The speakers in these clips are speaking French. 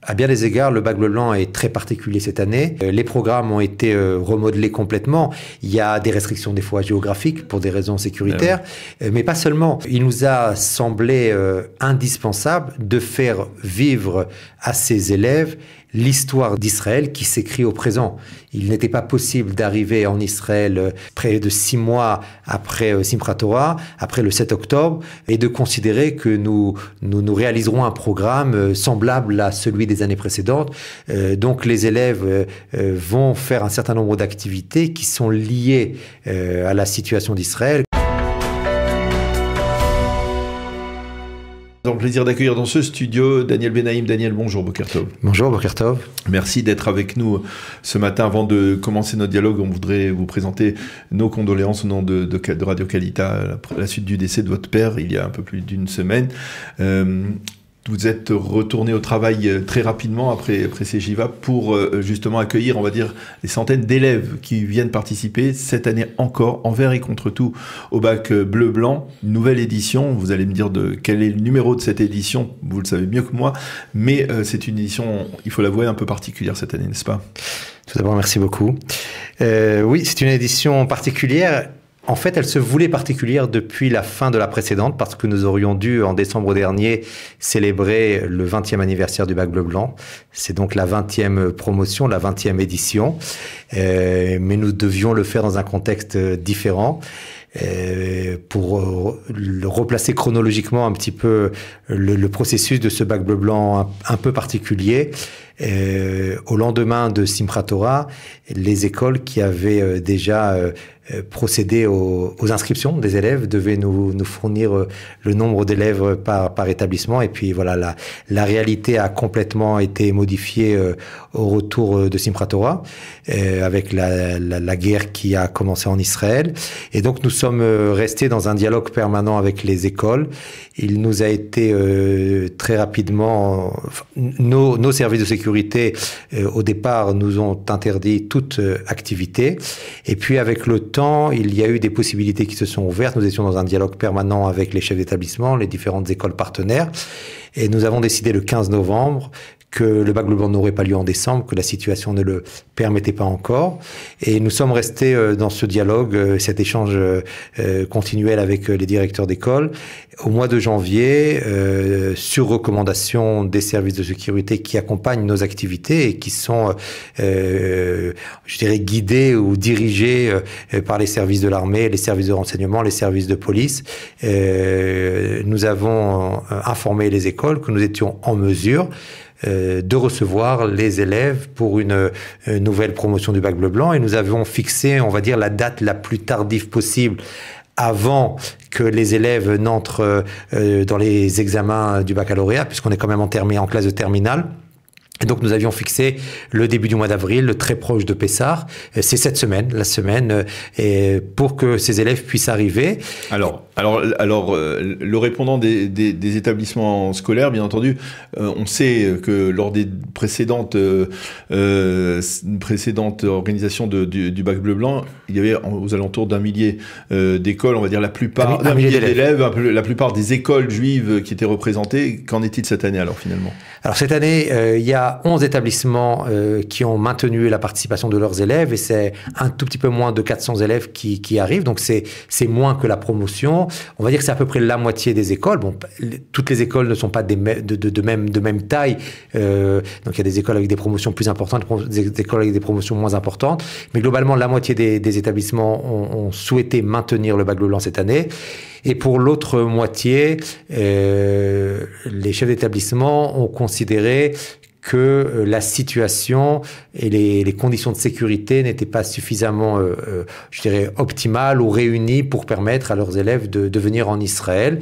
À bien des égards, le bac bleu blanc est très particulier cette année. Les programmes ont été remodelés complètement. Il y a des restrictions des fois géographiques pour des raisons sécuritaires, mais pas seulement. Il nous a semblé indispensable de faire vivre à ces élèves l'histoire d'Israël qui s'écrit au présent. Il n'était pas possible d'arriver en Israël près de 6 mois après Simchat Torah, après le 7 octobre, et de considérer que nous réaliserons un programme semblable à celui des années précédentes. Donc les élèves vont faire un certain nombre d'activités qui sont liées à la situation d'Israël. J'ai le plaisir d'accueillir dans ce studio Daniel Benaïm. Daniel, bonjour, Boker Tov. Bonjour, Boker Tov. Merci d'être avec nous ce matin. Avant de commencer notre dialogue, on voudrait vous présenter nos condoléances au nom de Radio Kalita à la suite du décès de votre père il y a un peu plus d'une semaine. Vous êtes retourné au travail très rapidement après ces JIVA pour justement accueillir, on va dire, des centaines d'élèves qui viennent participer cette année encore, envers et contre tout, au bac bleu-blanc. Une nouvelle édition. Vous allez me dire quel est le numéro de cette édition. Vous le savez mieux que moi. Mais c'est une édition, il faut l'avouer, un peu particulière cette année, n'est-ce pas? Tout d'abord, merci beaucoup. Oui, c'est une édition particulière. En fait, elle se voulait particulière depuis la fin de la précédente parce que nous aurions dû, en décembre dernier, célébrer le 20e anniversaire du bac bleu-blanc. C'est donc la 20e promotion, la 20e édition. Mais nous devions le faire dans un contexte différent. Pour le replacer chronologiquement un petit peu le processus de ce bac bleu-blanc un peu particulier. Au lendemain de Simchat Torah, les écoles qui avaient déjà procédé aux inscriptions des élèves devaient nous fournir le nombre d'élèves par établissement. Et puis voilà, la réalité a complètement été modifiée au retour de Simchat Torah, avec la guerre qui a commencé en Israël. Et donc nous sommes restés dans un dialogue permanent avec les écoles. Il nous a été très rapidement... Nos services de sécurité, au départ, nous ont interdit toute activité. Et puis avec le temps, il y a eu des possibilités qui se sont ouvertes. Nous étions dans un dialogue permanent avec les chefs d'établissement, les différentes écoles partenaires. Et nous avons décidé le 15 novembre que le bac bleu-blanc n'aurait pas lieu en décembre, que la situation ne le permettait pas encore. Et nous sommes restés dans ce dialogue, cet échange continuel avec les directeurs d'école. Au mois de janvier, sur recommandation des services de sécurité qui accompagnent nos activités et qui sont, je dirais, guidés ou dirigés par les services de l'armée, les services de renseignement, les services de police, nous avons informé les écoles que nous étions en mesure de recevoir les élèves pour une nouvelle promotion du bac bleu-blanc, et nous avons fixé, on va dire, la date la plus tardive possible avant que les élèves n'entrent dans les examens du baccalauréat, puisqu'on est quand même en classe de terminale. Et donc nous avions fixé le début du mois d'avril, très proche de Pessah. C'est cette semaine, la semaine, pour que ces élèves puissent arriver. Alors, le répondant des établissements scolaires, bien entendu, on sait que lors des précédentes organisations du bac bleu-blanc, il y avait aux alentours d'un millier d'écoles, on va dire la plupart, d'un millier d'élèves, la plupart des écoles juives qui étaient représentées. Qu'en est-il cette année alors finalement? Alors cette année, il y a 11 établissements qui ont maintenu la participation de leurs élèves, et c'est un tout petit peu moins de 400 élèves qui arrivent, donc c'est moins que la promotion. On va dire que c'est à peu près la moitié des écoles. Bon, toutes les écoles ne sont pas de même taille, donc il y a des écoles avec des promotions plus importantes, des écoles avec des promotions moins importantes, mais globalement la moitié des établissements ont souhaité maintenir le bac bleu-blanc cette année. Et pour l'autre moitié, les chefs d'établissement ont considéré que la situation et les conditions de sécurité n'étaient pas suffisamment, je dirais, optimales ou réunies pour permettre à leurs élèves de venir en Israël.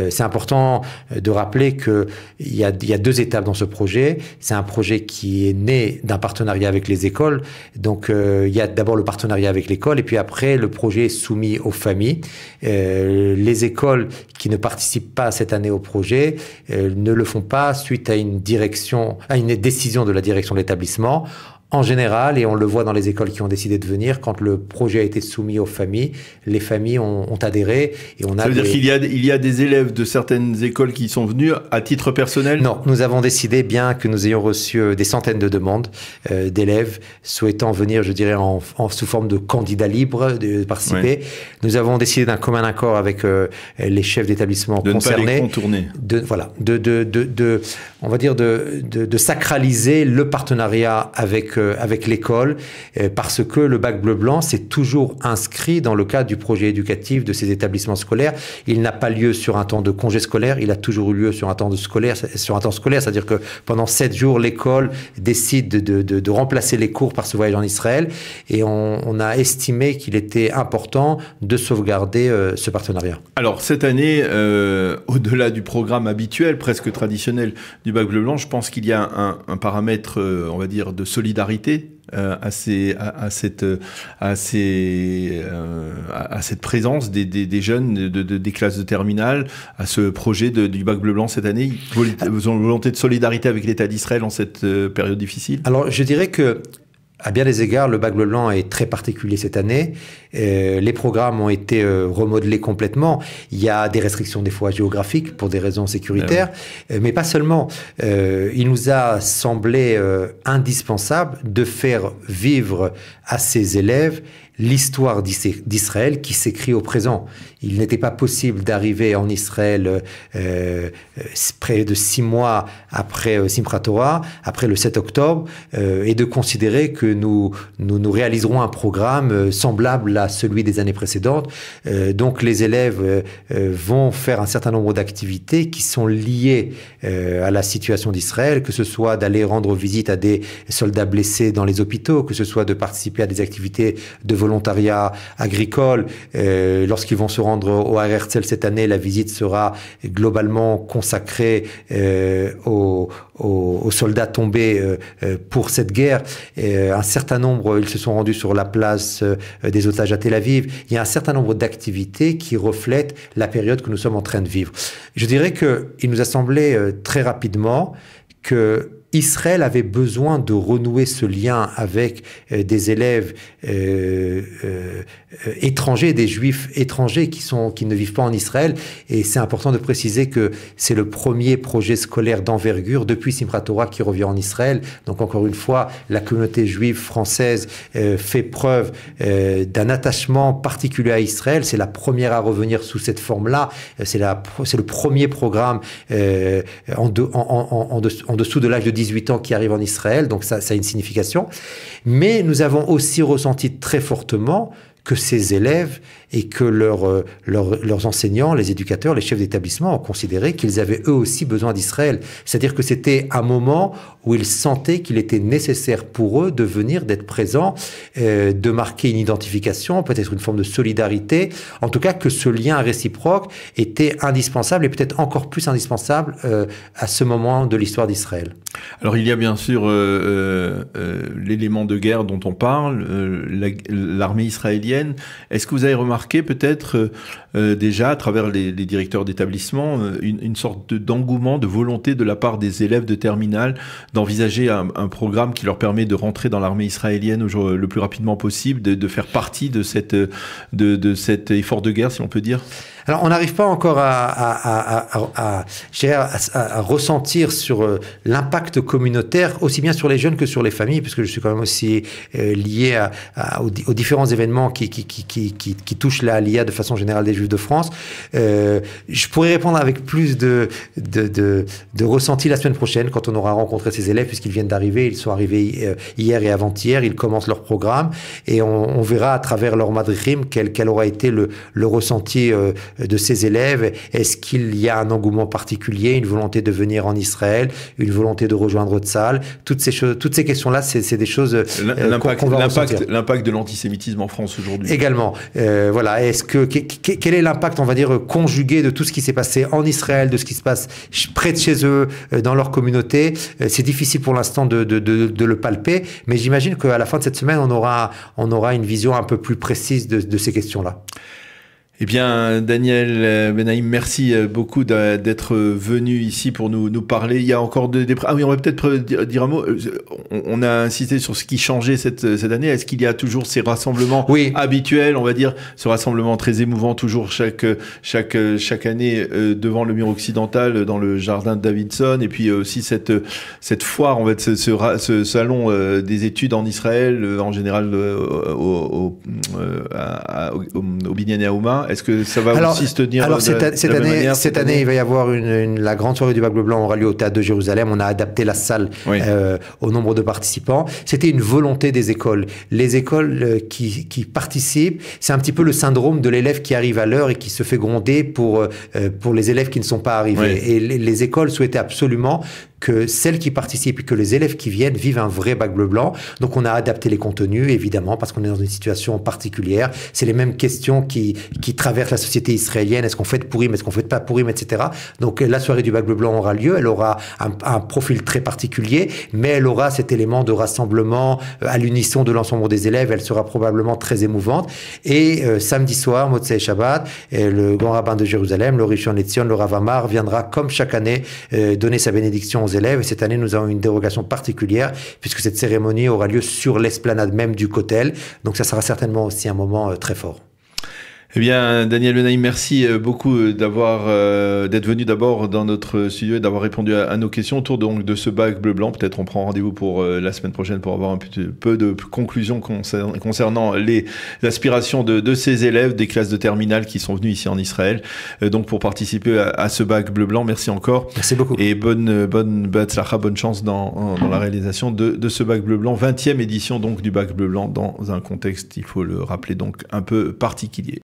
C'est important de rappeler qu'il y a 2 étapes dans ce projet. C'est un projet qui est né d'un partenariat avec les écoles. Donc, il y a d'abord le partenariat avec l'école, et puis après, le projet est soumis aux familles. Les écoles qui ne participent pas cette année au projet ne le font pas suite à une décision de la direction de l'établissement, En général, et on le voit dans les écoles qui ont décidé de venir, quand le projet a été soumis aux familles, les familles ont adhéré. Et on a Ça veut dire qu'il y a des élèves de certaines écoles qui sont venus à titre personnel? Non, nous avons décidé, bien que nous ayons reçu des centaines de demandes d'élèves souhaitant venir, je dirais, sous forme de candidats libres de participer. Oui. Nous avons décidé d'un commun accord avec les chefs d'établissement concernés. De ne pas les contourner. On va dire de sacraliser le partenariat avec l'école, parce que le bac bleu-blanc s'est toujours inscrit dans le cadre du projet éducatif de ces établissements scolaires. Il n'a pas lieu sur un temps de congé scolaire, il a toujours eu lieu sur un temps scolaire, c'est-à-dire que pendant 7 jours, l'école décide de remplacer les cours par ce voyage en Israël, et on a estimé qu'il était important de sauvegarder ce partenariat. Alors, cette année, au-delà du programme habituel, presque traditionnel du bac bleu-blanc, je pense qu'il y a un paramètre, on va dire, de solidarité à cette présence des jeunes des classes de terminale, à ce projet du bac bleu-blanc cette année. Vous avez une volonté de solidarité avec l'État d'Israël en cette période difficile? Alors, je dirais que à bien des égards, le bac bleu-blanc est très particulier cette année. Les programmes ont été remodelés complètement. Il y a des restrictions des fois géographiques pour des raisons sécuritaires, mais pas seulement. Il nous a semblé indispensable de faire vivre à ces élèves l'histoire d'Israël qui s'écrit au présent. Il n'était pas possible d'arriver en Israël près de 6 mois après Simchat Torah, après le 7 octobre, et de considérer que nous réaliserons un programme semblable à celui des années précédentes. Donc les élèves vont faire un certain nombre d'activités qui sont liées à la situation d'Israël, que ce soit d'aller rendre visite à des soldats blessés dans les hôpitaux, que ce soit de participer à des activités de volontariat agricole. Lorsqu'ils vont se rendre au Har Herzl cette année, la visite sera globalement consacrée aux soldats tombés pour cette guerre. Un certain nombre, ils se sont rendus sur la place des otages à Tel Aviv. Il y a un certain nombre d'activités qui reflètent la période que nous sommes en train de vivre. Je dirais qu'il nous a semblé très rapidement que Israël avait besoin de renouer ce lien avec des élèves étrangers, des juifs étrangers qui ne vivent pas en Israël. Et c'est important de préciser que c'est le premier projet scolaire d'envergure depuis Simchat Torah qui revient en Israël. Donc encore une fois, la communauté juive française fait preuve d'un attachement particulier à Israël. C'est la première à revenir sous cette forme-là. C'est le premier programme en dessous de l'âge de 18 ans qui arrive en Israël, donc ça a une signification. Mais nous avons aussi ressenti très fortement que ces élèves et que leurs enseignants, les éducateurs, les chefs d'établissement ont considéré qu'ils avaient eux aussi besoin d'Israël. C'est-à-dire que c'était un moment où ils sentaient qu'il était nécessaire pour eux de venir, d'être présents, de marquer une identification, peut-être une forme de solidarité. En tout cas, que ce lien réciproque était indispensable et peut-être encore plus indispensable à ce moment de l'histoire d'Israël. Alors il y a bien sûr l'élément de guerre dont on parle, l'armée israélienne. Est-ce que vous avez remarqué peut-être déjà à travers les directeurs d'établissement une sorte d'engouement, de volonté de la part des élèves de terminale d'envisager un programme qui leur permet de rentrer dans l'armée israélienne le plus rapidement possible, de faire partie de cet effort de guerre, si on peut dire? Alors, on n'arrive pas encore à ressentir sur l'impact communautaire, aussi bien sur les jeunes que sur les familles, puisque je suis quand même aussi lié aux différents événements qui touchent la Aliyah de façon générale des Juifs de France. Je pourrais répondre avec plus de ressenti la semaine prochaine, quand on aura rencontré ces élèves, puisqu'ils viennent d'arriver. Ils sont arrivés hier et avant-hier. Ils commencent leur programme et on verra à travers leur madrichim quel aura été le ressenti de ces élèves. Est-ce qu'il y a un engouement particulier, une volonté de venir en Israël, une volonté de rejoindre Tzahal? Toutes ces questions-là, c'est des choses qu'on va ressentir. L'impact de l'antisémitisme en France aujourd'hui. Également. Voilà. Quel est l'impact, on va dire, conjugué de tout ce qui s'est passé en Israël, de ce qui se passe près de chez eux, dans leur communauté? C'est difficile pour l'instant de le palper, mais j'imagine qu'à la fin de cette semaine, on aura une vision un peu plus précise de ces questions-là. Eh bien, Daniel Benaïm, merci beaucoup d'être venu ici pour nous parler. Il y a encore Ah oui, on va peut-être dire un mot. On a insisté sur ce qui changeait cette année. Est-ce qu'il y a toujours ces rassemblements habituels, on va dire, ce rassemblement très émouvant toujours chaque année devant le mur occidental, dans le jardin de Davidson, et puis aussi cette foire, en fait, ce salon des études en Israël, en général au Binyan Haouma. Est-ce que ça va aussi se tenir cette année, il va y avoir la grande soirée du Bac Bleu Blanc aura lieu au Théâtre de Jérusalem. On a adapté la salle au nombre de participants. C'était une volonté des écoles. Les écoles qui participent, c'est un petit peu le syndrome de l'élève qui arrive à l'heure et qui se fait gronder pour les élèves qui ne sont pas arrivés. Et les écoles souhaitaient absolument que celles qui participent et que les élèves qui viennent vivent un vrai Bac Bleu Blanc. Donc on a adapté les contenus, évidemment, parce qu'on est dans une situation particulière. C'est les mêmes questions qui traversent la société israélienne. Est-ce qu'on fait de Pourim, est-ce qu'on fait de pas Pourim, etc. Donc la soirée du Bac Bleu Blanc aura lieu. Elle aura un profil très particulier, mais elle aura cet élément de rassemblement à l'unisson de l'ensemble des élèves. Elle sera probablement très émouvante. Et samedi soir, Motzei Shabbat, le grand rabbin de Jérusalem, le Rishon LeZion, le Rav Amar, viendra comme chaque année donner sa bénédiction aux élèves. Et cette année, nous avons une dérogation particulière puisque cette cérémonie aura lieu sur l'esplanade même du Kotel. Donc ça sera certainement aussi un moment très fort. Eh bien, Daniel Benaïm, merci beaucoup d'être venu d'abord dans notre studio et d'avoir répondu à nos questions autour donc de ce Bac Bleu Blanc. Peut-être on prend rendez-vous pour la semaine prochaine pour avoir un peu de conclusions concernant les aspirations de ces élèves des classes de terminale qui sont venus ici en Israël. Donc pour participer à ce Bac Bleu Blanc, merci encore. Merci beaucoup. Et bonne chance dans la réalisation de ce Bac Bleu Blanc, 20e édition donc du Bac Bleu Blanc dans un contexte, il faut le rappeler, donc un peu particulier.